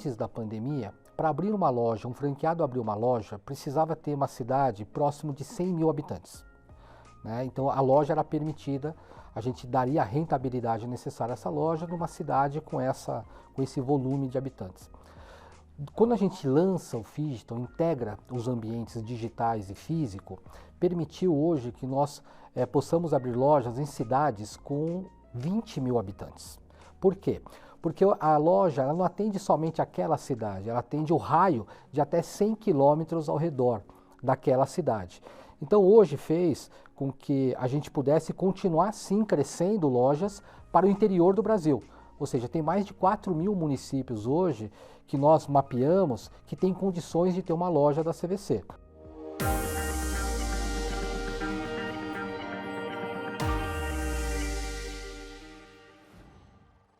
antes da pandemia, para abrir uma loja, um franqueado abrir uma loja, precisava ter uma cidade próximo de 100 mil habitantes, né? Então a loja era permitida, a gente daria a rentabilidade necessária a essa loja numa cidade com esse volume de habitantes. Quando a gente lança o Phygital, integra os ambientes digitais e físico, permitiu hoje que nós possamos abrir lojas em cidades com 20 mil habitantes. Por quê? Porque a loja ela não atende somente aquela cidade, ela atende o raio de até 100 quilômetros ao redor daquela cidade. Então hoje fez com que a gente pudesse continuar sim crescendo lojas para o interior do Brasil. Ou seja, tem mais de 4 mil municípios hoje que nós mapeamos que têm condições de ter uma loja da CVC.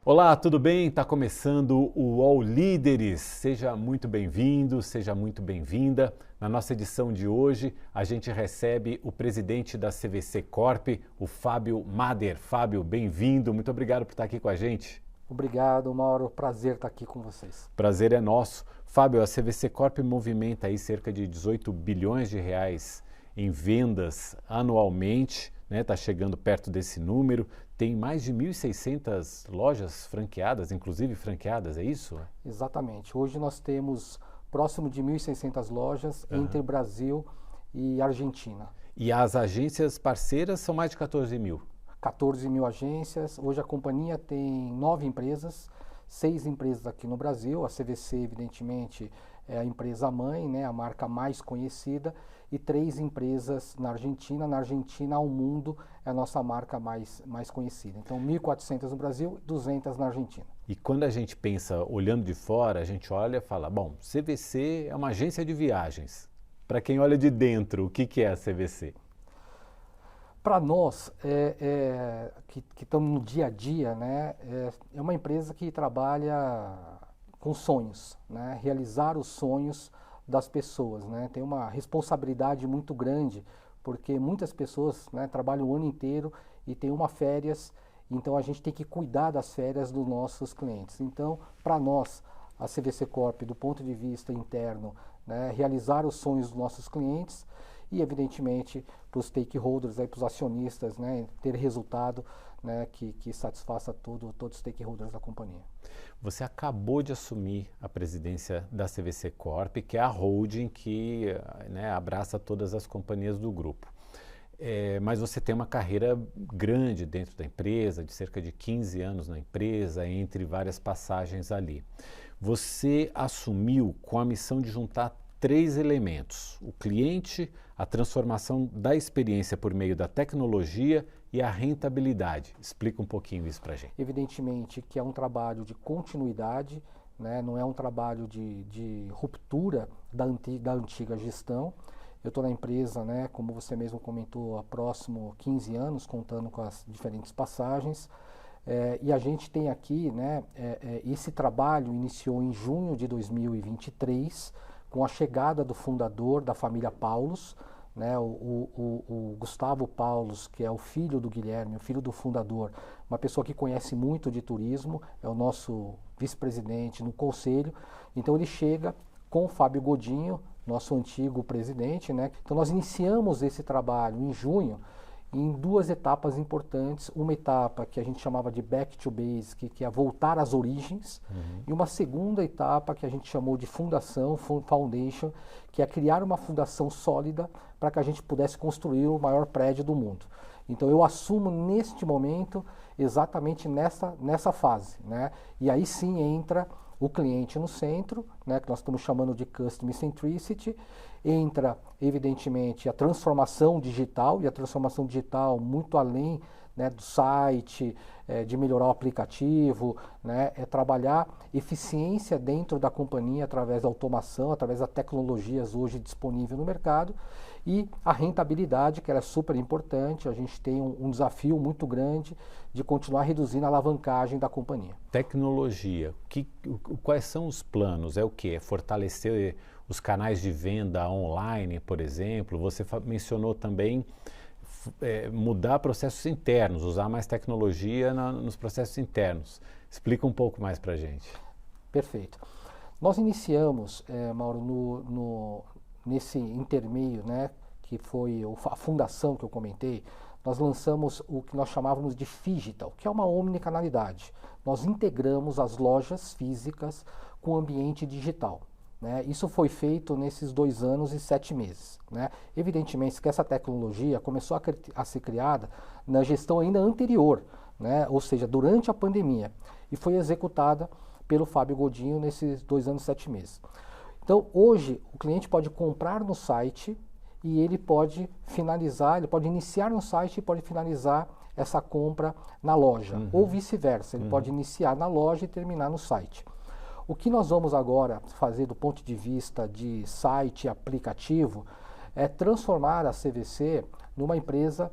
Olá, tudo bem? Está começando o UOL Líderes. Seja muito bem-vindo, seja muito bem-vinda. Na nossa edição de hoje, a gente recebe o presidente da CVC Corp, o Fábio Mader. Fábio, bem-vindo. Muito obrigado por estar aqui com a gente. Obrigado, Mauro. Prazer estar aqui com vocês. Prazer é nosso. Fábio, a CVC Corp movimenta aí cerca de 18 bilhões de reais em vendas anualmente, né? Está chegando perto desse número. Tem mais de 1.600 lojas franqueadas, inclusive franqueadas, é isso? Exatamente. Hoje nós temos próximo de 1.600 lojas entre Brasil e Argentina. E as agências parceiras são mais de 14 mil? 14 mil agências. Hoje a companhia tem 9 empresas, 6 empresas aqui no Brasil. A CVC, evidentemente, é a empresa mãe, né, a marca mais conhecida, e 3 empresas na Argentina. Na Argentina, ao mundo, é a nossa marca mais conhecida. Então, 1.400 no Brasil, 200 na Argentina. E quando a gente pensa, olhando de fora, a gente olha e fala, bom, CVC é uma agência de viagens. Para quem olha de dentro, o que é a CVC? Para nós, que estamos no dia a dia, né, é uma empresa que trabalha com sonhos, né, realizar os sonhos das pessoas, né, tem uma responsabilidade muito grande, porque muitas pessoas, né, trabalham o ano inteiro e tem uma férias, então a gente tem que cuidar das férias dos nossos clientes. Então, para nós, a CVC Corp, do ponto de vista interno, né, realizar os sonhos dos nossos clientes, e evidentemente para os stakeholders, para os acionistas, né, ter resultado, né, que satisfaça todos os stakeholders da companhia. Você acabou de assumir a presidência da CVC Corp, que é a holding que, né, abraça todas as companhias do grupo. Mas você tem uma carreira grande dentro da empresa, de cerca de 15 anos na empresa, entre várias passagens ali. Você assumiu com a missão de juntar 3 elementos: o cliente, a transformação da experiência por meio da tecnologia e a rentabilidade. Explica um pouquinho isso para a gente. Evidentemente que é um trabalho de continuidade, né? Não é um trabalho de ruptura da antiga gestão. Eu estou na empresa, né, como você mesmo comentou, há próximo 15 anos, contando com as diferentes passagens. E a gente tem aqui, né, esse trabalho iniciou em junho de 2023, com a chegada do fundador da família Paulos, né, o Gustavo Paulos, que é o filho do Guilherme, o filho do fundador, uma pessoa que conhece muito de turismo, é o nosso vice-presidente no conselho. Então ele chega com o Fábio Godinho, nosso antigo presidente, né? Então nós iniciamos esse trabalho em junho, em 2 etapas importantes. Uma etapa que a gente chamava de back to basic, que é voltar às origens, e uma segunda etapa que a gente chamou de fundação, foundation, que é criar uma fundação sólida para que a gente pudesse construir o maior prédio do mundo. Então eu assumo neste momento exatamente nessa fase, né? E aí sim entra o cliente no centro, né, que nós estamos chamando de Customer Centricity. Entra, evidentemente, a transformação digital, e a transformação digital muito além, né, do site, de melhorar o aplicativo, né, é trabalhar eficiência dentro da companhia através da automação, através das tecnologias hoje disponíveis no mercado, e a rentabilidade, que ela é super importante. A gente tem um desafio muito grande de continuar reduzindo a alavancagem da companhia. Tecnologia, quais são os planos? É o quê? É fortalecer os canais de venda online, por exemplo? Você mencionou também mudar processos internos, usar mais tecnologia nos processos internos. Explica um pouco mais para a gente. Perfeito. Nós iniciamos, Mauro, nesse intermeio, né, que foi a fundação que eu comentei, nós lançamos o que nós chamávamos de Phygital, que é uma omnicanalidade. Nós integramos as lojas físicas com o ambiente digital. Né? Isso foi feito nesses 2 anos e 7 meses. Né? Evidentemente que essa tecnologia começou a ser criada na gestão ainda anterior, né? Ou seja, durante a pandemia, e foi executada pelo Fábio Godinho nesses 2 anos e 7 meses. Então, hoje, o cliente pode comprar no site e ele pode finalizar, ele pode iniciar no site e pode finalizar essa compra na loja, ou vice-versa, ele pode iniciar na loja e terminar no site. O que nós vamos agora fazer do ponto de vista de site e aplicativo é transformar a CVC numa empresa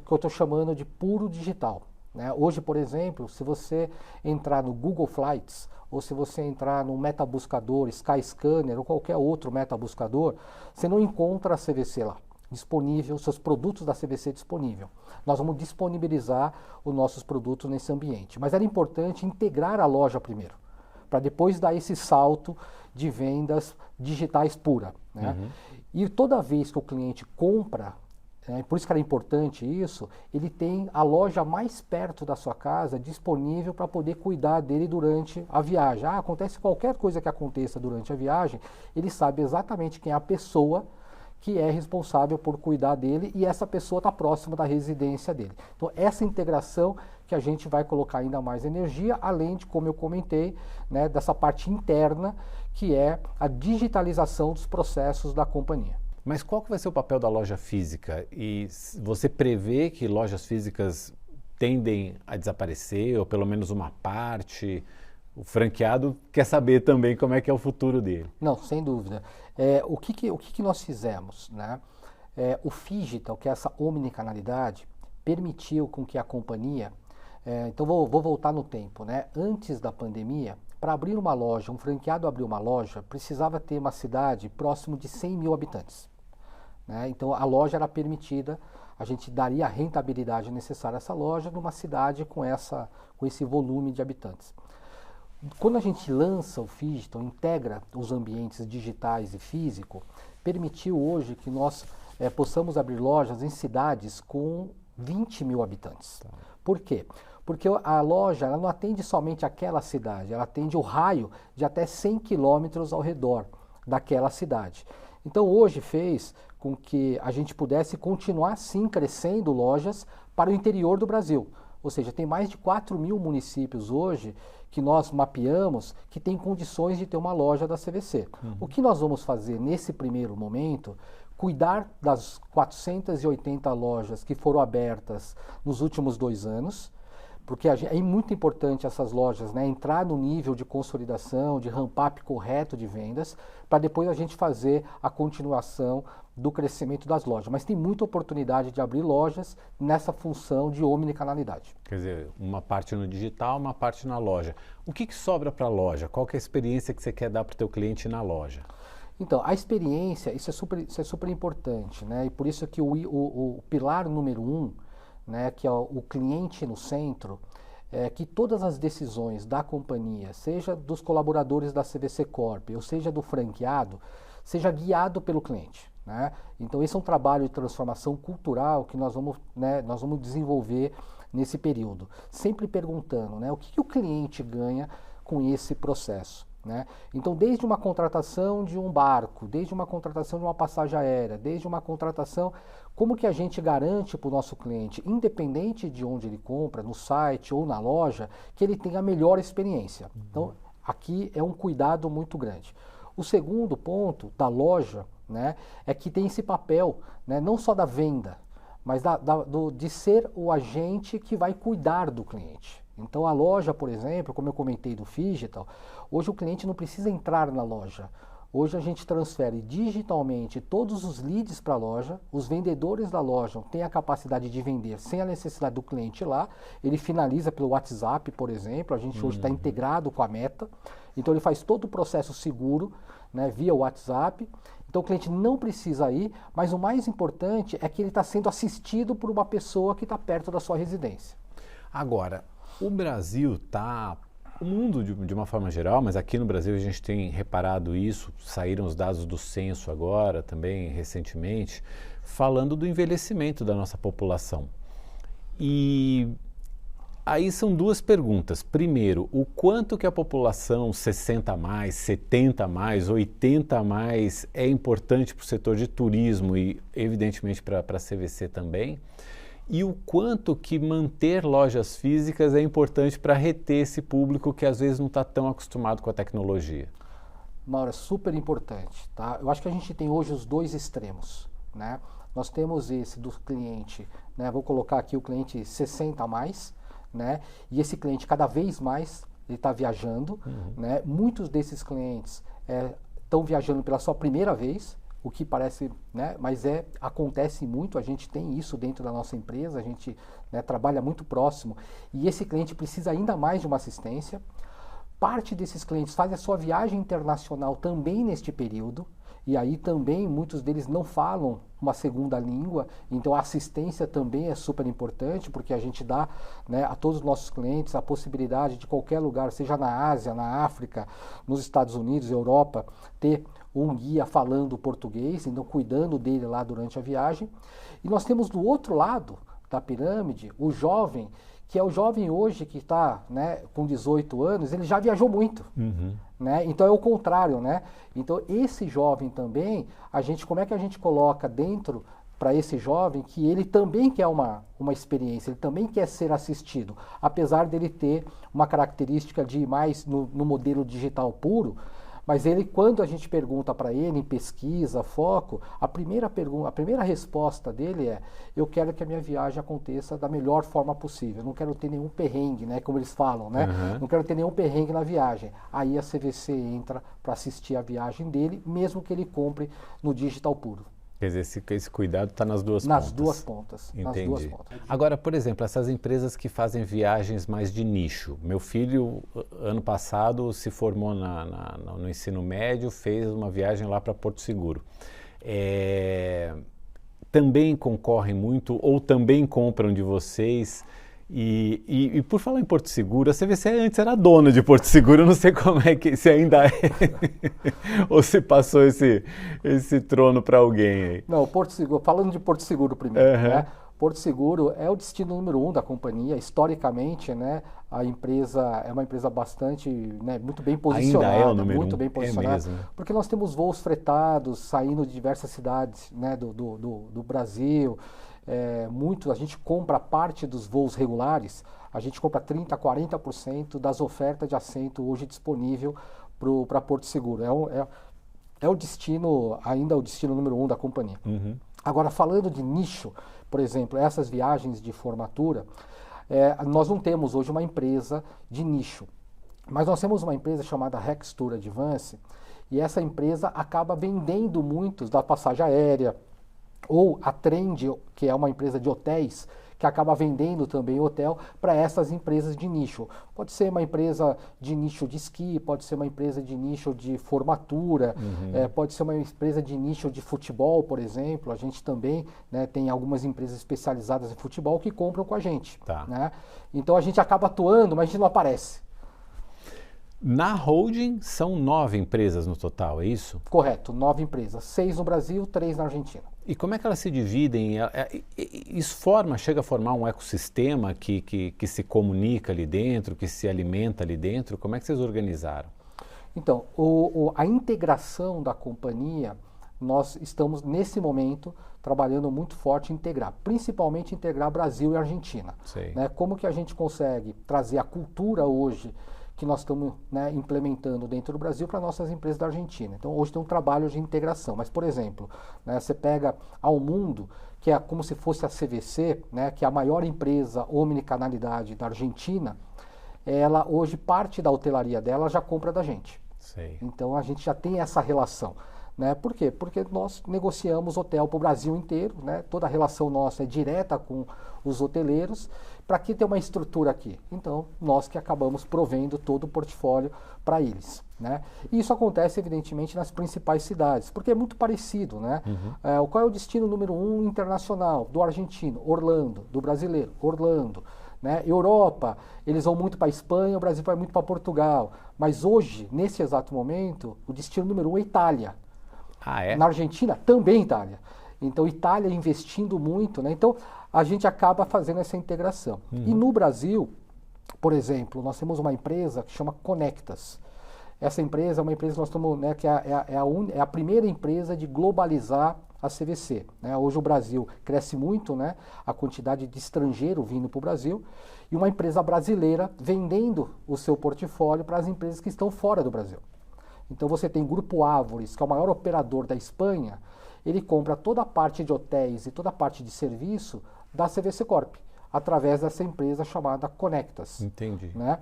que eu estou chamando de puro digital. Né? Hoje, por exemplo, se você entrar no Google Flights, ou se você entrar no metabuscador, Skyscanner ou qualquer outro metabuscador, você não encontra a CVC lá disponível, seus produtos da CVC disponível. Nós vamos disponibilizar os nossos produtos nesse ambiente. Mas era importante integrar a loja primeiro, para depois dar esse salto de vendas digitais pura. Né? E toda vez que o cliente compra, por isso que era importante isso, ele tem a loja mais perto da sua casa disponível para poder cuidar dele durante a viagem. Acontece qualquer coisa que aconteça durante a viagem, ele sabe exatamente quem é a pessoa que é responsável por cuidar dele e essa pessoa está próxima da residência dele. Então, essa integração que a gente vai colocar ainda mais energia, além de, como eu comentei, né, dessa parte interna, que é a digitalização dos processos da companhia. Mas qual que vai ser o papel da loja física? E você prevê que lojas físicas tendem a desaparecer, ou pelo menos uma parte? O franqueado quer saber também como é que é o futuro dele. Não, sem dúvida. O que nós fizemos? Né? O Phygital, que é essa omnicanalidade, permitiu com que a companhia... então vou voltar no tempo. Né? Antes da pandemia, para abrir uma loja, um franqueado abrir uma loja, precisava ter uma cidade próximo de 100 mil habitantes. Né? Então a loja era permitida, a gente daria a rentabilidade necessária a essa loja numa cidade com esse volume de habitantes. Quando a gente lança o Phygital, integra os ambientes digitais e físico, permitiu hoje que nós possamos abrir lojas em cidades com 20 mil habitantes. Por quê? Porque a loja ela não atende somente aquela cidade, ela atende o raio de até 100 quilômetros ao redor daquela cidade. Então hoje fez com que a gente pudesse continuar sim crescendo lojas para o interior do Brasil. Ou seja, tem mais de 4 mil municípios hoje que nós mapeamos que tem condições de ter uma loja da CVC. O que nós vamos fazer nesse primeiro momento, cuidar das 480 lojas que foram abertas nos últimos 2 anos, porque é muito importante essas lojas, né, entrar no nível de consolidação, de ramp-up correto de vendas, para depois a gente fazer a continuação do crescimento das lojas. Mas tem muita oportunidade de abrir lojas nessa função de omnicanalidade. Quer dizer, uma parte no digital, uma parte na loja. O que sobra para a loja? Qual que é a experiência que você quer dar para o teu cliente na loja? Então, a experiência, isso é super importante, né? E por isso que o pilar número 1, né, que é o cliente no centro, que todas as decisões da companhia, seja dos colaboradores da CVC Corp, ou seja do franqueado, seja guiado pelo cliente. Né? Então esse é um trabalho de transformação cultural que nós vamos desenvolver nesse período. Sempre perguntando, né, o que o cliente ganha com esse processo. Né? Então, desde uma contratação de um barco, desde uma contratação de uma passagem aérea, desde uma contratação, como que a gente garante para o nosso cliente, independente de onde ele compra, no site ou na loja, que ele tenha a melhor experiência. Então, aqui é um cuidado muito grande. O segundo ponto da loja, né, é que tem esse papel, né, não só da venda, mas de ser o agente que vai cuidar do cliente. Então a loja, por exemplo, como eu comentei do Phygital, hoje o cliente não precisa entrar na loja. Hoje a gente transfere digitalmente todos os leads para a loja, os vendedores da loja têm a capacidade de vender sem a necessidade do cliente ir lá, ele finaliza pelo WhatsApp, por exemplo, a gente hoje está integrado com a Meta, então ele faz todo o processo seguro, né, via WhatsApp, então o cliente não precisa ir, mas o mais importante é que ele está sendo assistido por uma pessoa que está perto da sua residência. Agora, o Brasil está O mundo, de uma forma geral, mas aqui no Brasil a gente tem reparado isso, saíram os dados do censo agora, também recentemente, falando do envelhecimento da nossa população. E aí são duas perguntas. Primeiro, o quanto que a população 60 a mais, 70 a mais, 80 a mais é importante para o setor de turismo e, evidentemente, para a CVC também. E o quanto que manter lojas físicas é importante para reter esse público que às vezes não está tão acostumado com a tecnologia. Mauro, é super importante, tá? Eu acho que a gente tem hoje os dois extremos, né? Nós temos esse do cliente, né? Vou colocar aqui o cliente 60 a mais, né? E esse cliente cada vez mais ele está viajando, né? Muitos desses clientes estão viajando pela sua primeira vez, o que parece, né, mas acontece muito, a gente tem isso dentro da nossa empresa, a gente, né, trabalha muito próximo e esse cliente precisa ainda mais de uma assistência. Parte desses clientes faz a sua viagem internacional também neste período e aí também muitos deles não falam uma segunda língua, então a assistência também é super importante porque a gente dá, né, a todos os nossos clientes a possibilidade de qualquer lugar, seja na Ásia, na África, nos Estados Unidos, Europa, ter um guia falando português, então cuidando dele lá durante a viagem. E nós temos do outro lado da pirâmide o jovem, que é o jovem hoje que está, né, com 18 anos, ele já viajou muito. Né? Então é o contrário, né? Então esse jovem também, como é que a gente coloca dentro para esse jovem que ele também quer uma experiência, ele também quer ser assistido, apesar dele ter uma característica de ir mais no modelo digital puro. Mas ele, quando a gente pergunta para ele em pesquisa, foco, a primeira resposta dele é: eu quero que a minha viagem aconteça da melhor forma possível. Eu não quero ter nenhum perrengue, né, como eles falam, né? Não quero ter nenhum perrengue na viagem. Aí a CVC entra para assistir a viagem dele, mesmo que ele compre no digital puro. Quer dizer, esse cuidado está nas duas pontas. Nas duas pontas. Entendi. Nas duas pontas. Agora, por exemplo, essas empresas que fazem viagens mais de nicho. Meu filho, ano passado, se formou no ensino médio, fez uma viagem lá para Porto Seguro. Também concorrem muito ou também compram de vocês? E por falar em Porto Seguro, a CVC antes era dona de Porto Seguro, eu não sei como é que, se ainda é, ou se passou esse trono para alguém aí. Não, Porto Seguro, falando de Porto Seguro primeiro, né? Porto Seguro é o destino número 1 da companhia, historicamente, né? A empresa é uma empresa bastante, né, muito bem posicionada, ainda é o número muito 1, bem posicionada, mesmo. Porque nós temos voos fretados saindo de diversas cidades, né, do Brasil. A gente compra parte dos voos regulares, a gente compra 30%, 40% das ofertas de assento hoje disponível para Porto Seguro. É o destino, ainda o destino número 1 da companhia. Agora, falando de nicho, por exemplo, essas viagens de formatura, nós não temos hoje uma empresa de nicho, mas nós temos uma empresa chamada Rex Tour Advance, e essa empresa acaba vendendo muitos da passagem aérea, ou a Trend, que é uma empresa de hotéis, que acaba vendendo também hotel para essas empresas de nicho. Pode ser uma empresa de nicho de esqui, pode ser uma empresa de nicho de formatura, pode ser uma empresa de nicho de futebol, por exemplo. A gente também, né, tem algumas empresas especializadas em futebol que compram com a gente. Tá. Né? Então a gente acaba atuando, mas a gente não aparece. Na holding são 9 empresas no total, é isso? Correto, 9 empresas, 6 no Brasil, 3 na Argentina. E como é que elas se dividem? Isso chega a formar um ecossistema que se comunica ali dentro, que se alimenta ali dentro? Como é que vocês organizaram? Então, a integração da companhia, nós estamos nesse momento trabalhando muito forte em integrar, principalmente integrar Brasil e Argentina. Né? Como que a gente consegue trazer a cultura hoje que nós estamos, né, implementando dentro do Brasil para nossas empresas da Argentina. Então, hoje tem um trabalho de integração. Mas, por exemplo, né, você pega Ao Mundo, que é como se fosse a CVC, né, que é a maior empresa omnicanalidade da Argentina, ela hoje, parte da hotelaria dela já compra da gente. Então, a gente já tem essa relação. Né? Por quê? Porque nós negociamos hotel para o Brasil inteiro, né? Toda a relação nossa é direta com os hoteleiros. Para que ter uma estrutura aqui? Então, nós que acabamos provendo todo o portfólio para eles. Né? E isso acontece, evidentemente, nas principais cidades, porque é muito parecido. Né? Qual é o destino número 1 internacional do argentino? Orlando. Do brasileiro? Orlando. né? Europa, eles vão muito para a Espanha, o Brasil vai muito para Portugal. Mas hoje, nesse exato momento, o destino número 1 é Itália. Ah, é? Na Argentina, também Itália. Então, Itália investindo muito, né? Então, a gente acaba fazendo essa integração. E no Brasil, por exemplo, nós temos uma empresa que chama Conectas. Essa empresa é uma empresa que nós estamos, né, que é a primeira empresa de globalizar a CVC. Né? Hoje o Brasil cresce muito, né, a quantidade de estrangeiro vindo para o Brasil, e uma empresa brasileira vendendo o seu portfólio para as empresas que estão fora do Brasil. Então você tem Grupo Árvores, que é o maior operador da Espanha, ele compra toda a parte de hotéis e toda a parte de serviço da CVC Corp, através dessa empresa chamada Conectas. Entendi. Né?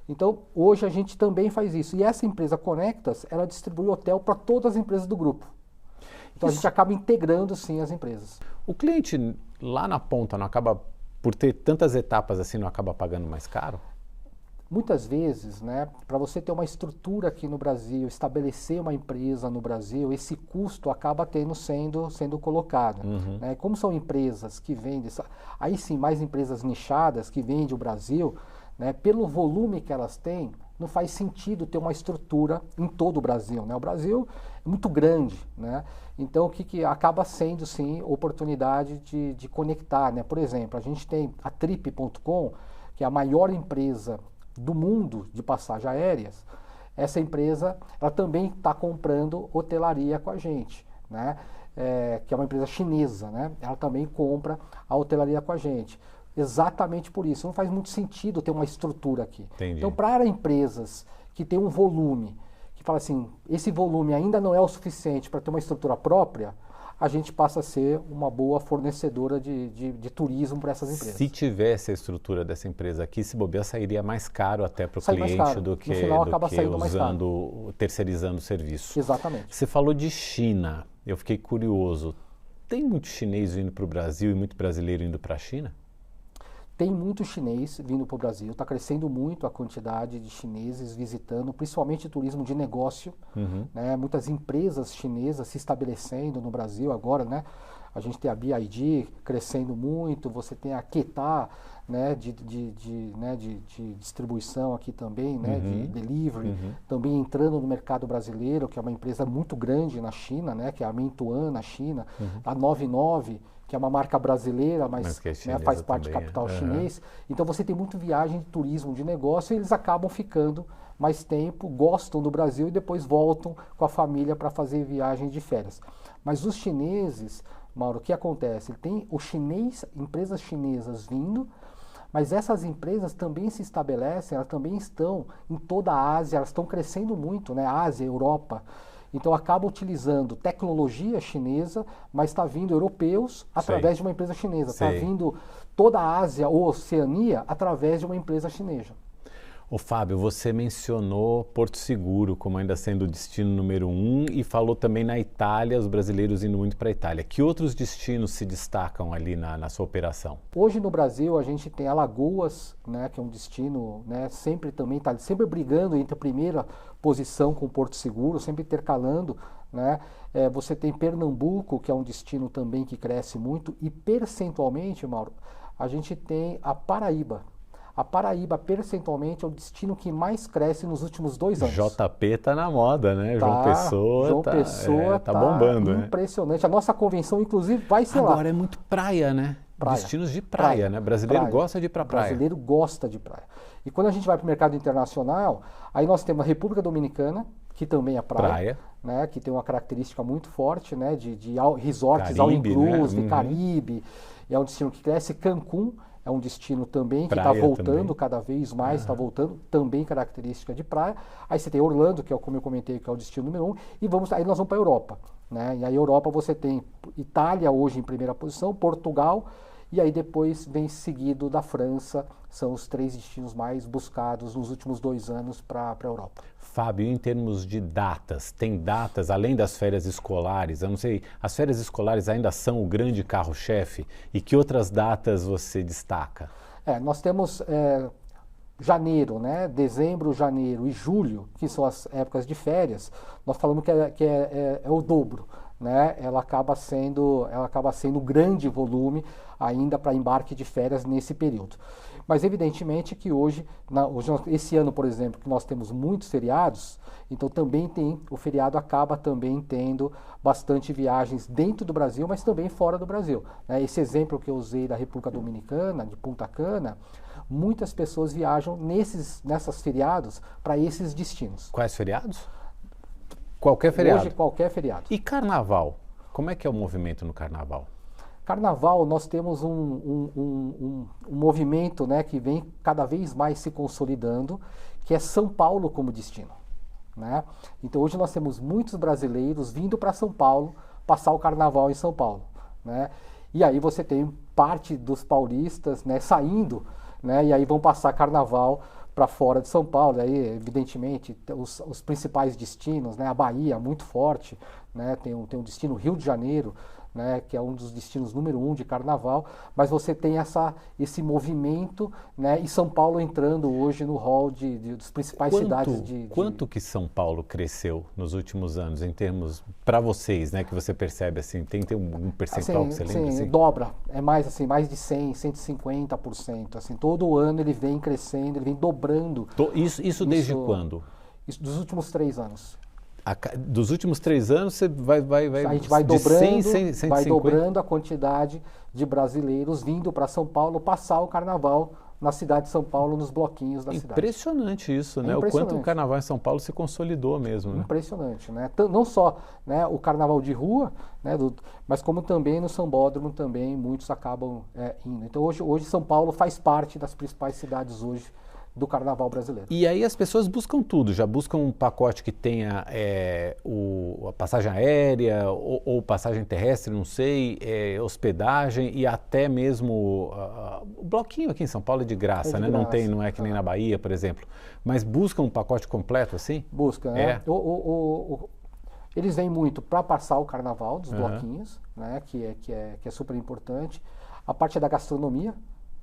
Então, hoje a gente também faz isso. E essa empresa Conectas, ela distribui hotel para todas as empresas do grupo. Então, a gente acaba integrando, sim, as empresas. O cliente lá na ponta não acaba, por ter tantas etapas assim, não acaba pagando mais caro? Muitas vezes, né, para você ter uma estrutura aqui no Brasil, estabelecer uma empresa no Brasil, esse custo acaba sendo colocado. Né? Como são empresas que vendem, aí sim, mais empresas nichadas que vendem o Brasil, né, pelo volume que elas têm, não faz sentido ter uma estrutura em todo o Brasil. Né? O Brasil é muito grande, né? Então o que acaba sendo, sim, oportunidade de conectar. Né? Por exemplo, a gente tem a Trip.com, que é a maior empresa do mundo de passagens aéreas. Essa empresa, ela também está comprando hotelaria com a gente, né? Que é uma empresa chinesa, né? Ela também compra a hotelaria com a gente. Exatamente por isso. Não faz muito sentido ter uma estrutura aqui. Entendi. Então, para empresas que têm um volume, que fala assim, esse volume ainda não é o suficiente para ter uma estrutura própria, a gente passa a ser uma boa fornecedora de turismo para essas empresas. Se tivesse a estrutura dessa empresa aqui, se bobear, sairia mais caro até para o cliente do que, terceirizando o serviço. Exatamente. Você falou de China, eu fiquei curioso. Tem muito chinês vindo para o Brasil e muito brasileiro indo para a China? Tem muito chinês vindo para o Brasil, está crescendo muito a quantidade de chineses visitando, principalmente turismo de negócio, né? Muitas empresas chinesas se estabelecendo no Brasil agora, né? A gente tem a BYD crescendo muito, você tem a Ketá, né, de distribuição aqui também, né, de delivery, também entrando no mercado brasileiro, que é uma empresa muito grande na China, né, que é a Meituan na China, a 99, que é uma marca brasileira, mas né, faz parte do capital chinês. Então você tem muito viagem de turismo de negócio e eles acabam ficando mais tempo, gostam do Brasil e depois voltam com a família para fazer viagem de férias. Mas os chineses, Mauro, o que acontece? Tem empresas chinesas vindo, mas essas empresas também se estabelecem, elas também estão em toda a Ásia, elas estão crescendo muito, né? Ásia, Europa. Então acaba utilizando tecnologia chinesa, mas está vindo europeus através de uma empresa chinesa. Está vindo toda a Ásia ou Oceania através de uma empresa chinesa. Ô Fábio, você mencionou Porto Seguro como ainda sendo o destino número 1 e falou também na Itália, os brasileiros indo muito para a Itália. Que outros destinos se destacam ali na sua operação? Hoje no Brasil a gente tem Alagoas, né, que é um destino, né, sempre também está sempre brigando entre a primeira posição com Porto Seguro, sempre intercalando, né? Você tem Pernambuco, que é um destino também que cresce muito, e percentualmente, Mauro, a gente tem a Paraíba. A Paraíba, percentualmente, é o destino que mais cresce nos últimos 2 anos. JP está na moda, né? João Pessoa tá bombando, né? Impressionante. A nossa convenção, inclusive, vai ser lá. Agora é muito praia, né? Destinos de praia, né? Brasileiro gosta de ir para praia. Brasileiro gosta de praia. E quando a gente vai para o mercado internacional, aí nós temos a República Dominicana, que também é praia. Né? Que tem uma característica muito forte, né? De resorts all inclusive, né? Caribe. É um destino que cresce. Cancún é um destino também que está voltando também. Cada vez mais, está voltando, também característica de praia. Aí você tem Orlando, que é como eu comentei, que é o destino número 1, e aí nós vamos para a Europa. Né? E aí a Europa você tem Itália hoje em primeira posição, Portugal, e aí depois vem seguido da França, são os 3 destinos mais buscados nos últimos 2 anos para a Europa. Fábio, em termos de datas, tem datas, além das férias escolares, eu não sei, as férias escolares ainda são o grande carro-chefe? E que outras datas você destaca? Nós temos janeiro, né? Dezembro, janeiro e julho, que são as épocas de férias, nós falamos que é o dobro. Né? Ela acaba sendo grande volume ainda para embarque de férias nesse período. Mas evidentemente que hoje, esse ano, por exemplo, que nós temos muitos feriados, então também o feriado acaba também tendo bastante viagens dentro do Brasil, mas também fora do Brasil. Né? Esse exemplo que eu usei da República Dominicana, de Punta Cana, muitas pessoas viajam nessas feriados para esses destinos. Quais feriados? Qualquer feriado? Hoje, qualquer feriado. E carnaval? Como é que é o movimento no carnaval? Carnaval, nós temos um movimento, né, que vem cada vez mais se consolidando, que é São Paulo como destino. Né? Então hoje nós temos muitos brasileiros vindo para São Paulo, passar o carnaval em São Paulo. Né? E aí você tem parte dos paulistas, né, saindo, né, e aí vão passar carnaval para fora de São Paulo. Aí, evidentemente, os principais destinos, né, a Bahia, muito forte, né, tem um destino Rio de Janeiro, né, que é um dos destinos número 1 de carnaval, mas você tem esse movimento, né, e São Paulo entrando hoje no hall das principais cidades Quanto que São Paulo cresceu nos últimos anos, em termos, para vocês, né, que você percebe, assim, tem um percentual assim, que você lembra? Sim, assim? dobra, é mais de 100, 150%, assim, todo ano ele vem crescendo, ele vem dobrando. Isso desde quando? Isso dos últimos 3 anos. Dos últimos 3 anos, você vai a gente vai de dobrando, 100, vai dobrando a quantidade de brasileiros vindo para São Paulo passar o carnaval na cidade de São Paulo, nos bloquinhos da cidade. Impressionante isso, né? O quanto o carnaval em São Paulo se consolidou mesmo, né? Impressionante, né? Não só, né, o carnaval de rua, né, mas como também no Sambódromo também muitos acabam indo. Então hoje São Paulo faz parte das principais cidades hoje do carnaval brasileiro. E aí as pessoas buscam tudo, já buscam um pacote que tenha a passagem aérea ou passagem terrestre, não sei, hospedagem e até mesmo o bloquinho aqui em São Paulo é de graça, né? Graça. Não é que nem na Bahia, por exemplo. Mas buscam um pacote completo assim? Busca, né? Eles vêm muito para passar o carnaval dos bloquinhos, né? Que é super importante. A parte da gastronomia,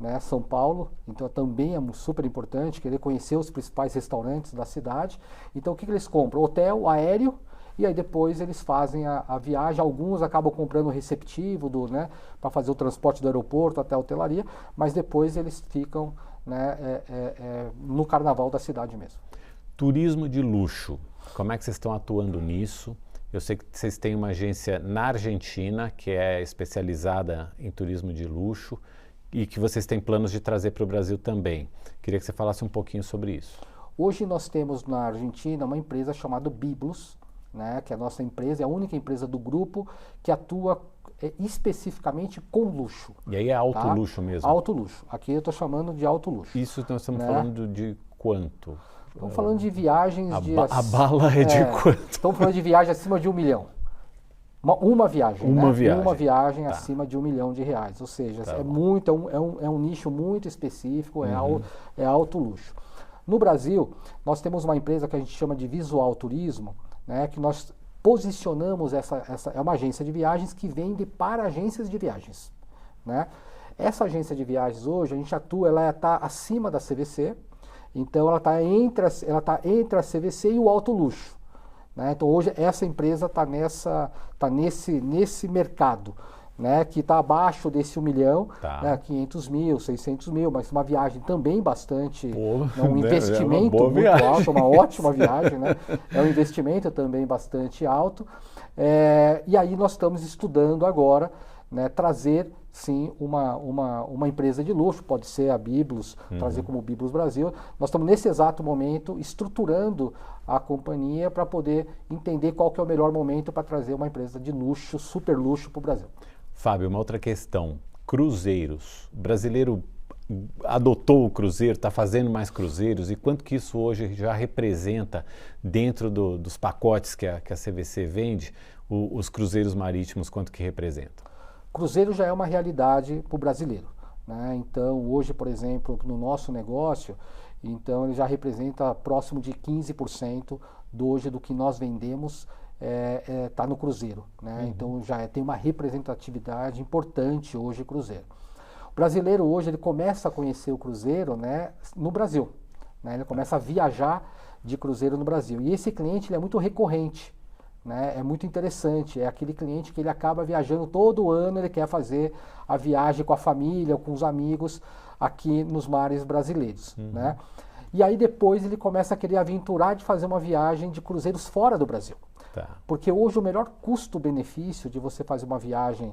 né, São Paulo, então também é super importante querer conhecer os principais restaurantes da cidade. Então o que eles compram? Hotel, aéreo, e aí depois eles fazem a viagem. Alguns acabam comprando o receptivo né, para fazer o transporte do aeroporto até a hotelaria, mas depois eles ficam, né, no carnaval da cidade mesmo. Turismo de luxo, como é que vocês estão atuando nisso? Eu sei que vocês têm uma agência na Argentina que é especializada em turismo de luxo e que vocês têm planos de trazer para o Brasil também. Queria que você falasse um pouquinho sobre isso. Hoje nós temos na Argentina uma empresa chamada Biblos, né, que é a nossa empresa, é a única empresa do grupo que atua especificamente com luxo. E aí é alto luxo mesmo? Alto luxo. Aqui eu estou chamando de alto luxo. Isso nós estamos falando de quanto? Estamos falando de viagens a bala é de quanto? Estamos falando de viagem acima de R$1 milhão. Uma viagem, Uma viagem acima de R$1 milhão. Ou seja, é um nicho muito específico, é alto luxo. No Brasil, nós temos uma empresa que a gente chama de Visual Turismo, né, que nós posicionamos é uma agência de viagens que vende para agências de viagens. Né? Essa agência de viagens hoje, a gente atua, ela está acima da CVC, então ela está entre a CVC e o alto luxo. Né? Então hoje essa empresa está nesse mercado, né? Que está abaixo desse 1 milhão, né? 500 mil, 600 mil, mas uma viagem também bastante, né? Um investimento muito alto, uma ótima viagem, né? É um investimento também bastante alto. E aí nós estamos estudando agora, né, trazer sim uma empresa de luxo, pode ser a Biblos, trazer como Biblos Brasil. Nós estamos nesse exato momento estruturando a companhia para poder entender qual que é o melhor momento para trazer uma empresa de luxo, super luxo para o Brasil. Fábio, uma outra questão, cruzeiros. O brasileiro adotou o cruzeiro, está fazendo mais cruzeiros e quanto que isso hoje já representa dentro dos pacotes que a CVC vende, os cruzeiros marítimos, quanto que representam? Cruzeiro já é uma realidade para o brasileiro, né? Então, hoje, por exemplo, no nosso negócio, então ele já representa próximo de 15% hoje do que nós vendemos está no cruzeiro, né? Então já tem uma representatividade importante hoje o cruzeiro. O brasileiro hoje ele começa a conhecer o cruzeiro, né, no Brasil, né? Ele começa a viajar de cruzeiro no Brasil e esse cliente ele é muito recorrente. Né, é muito interessante, é aquele cliente que ele acaba viajando todo ano, ele quer fazer a viagem com a família ou com os amigos aqui nos mares brasileiros, né? E aí depois ele começa a querer aventurar de fazer uma viagem de cruzeiros fora do Brasil. Tá. Porque hoje o melhor custo-benefício de você fazer uma viagem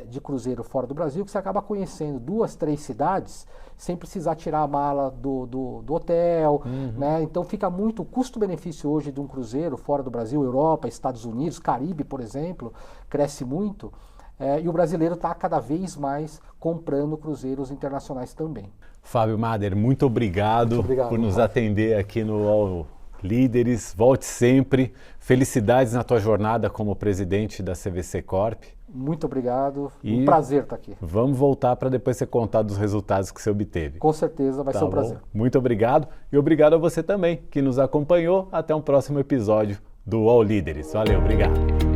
de cruzeiro fora do Brasil, que você acaba conhecendo 2, 3 cidades sem precisar tirar a mala do hotel, né? Então fica muito, o custo-benefício hoje de um cruzeiro fora do Brasil, Europa, Estados Unidos, Caribe, por exemplo, cresce muito, e o brasileiro está cada vez mais comprando cruzeiros internacionais também. Fábio Mader, muito obrigado por nos atender aqui no All Líderes. Volte sempre. Felicidades na tua jornada como presidente da CVC Corp. Muito obrigado. Um prazer estar aqui. Vamos voltar para depois você contar dos resultados que você obteve. Com certeza, vai ser um prazer. Muito obrigado. E obrigado a você também que nos acompanhou. Até um próximo episódio do All Líderes. Valeu, obrigado.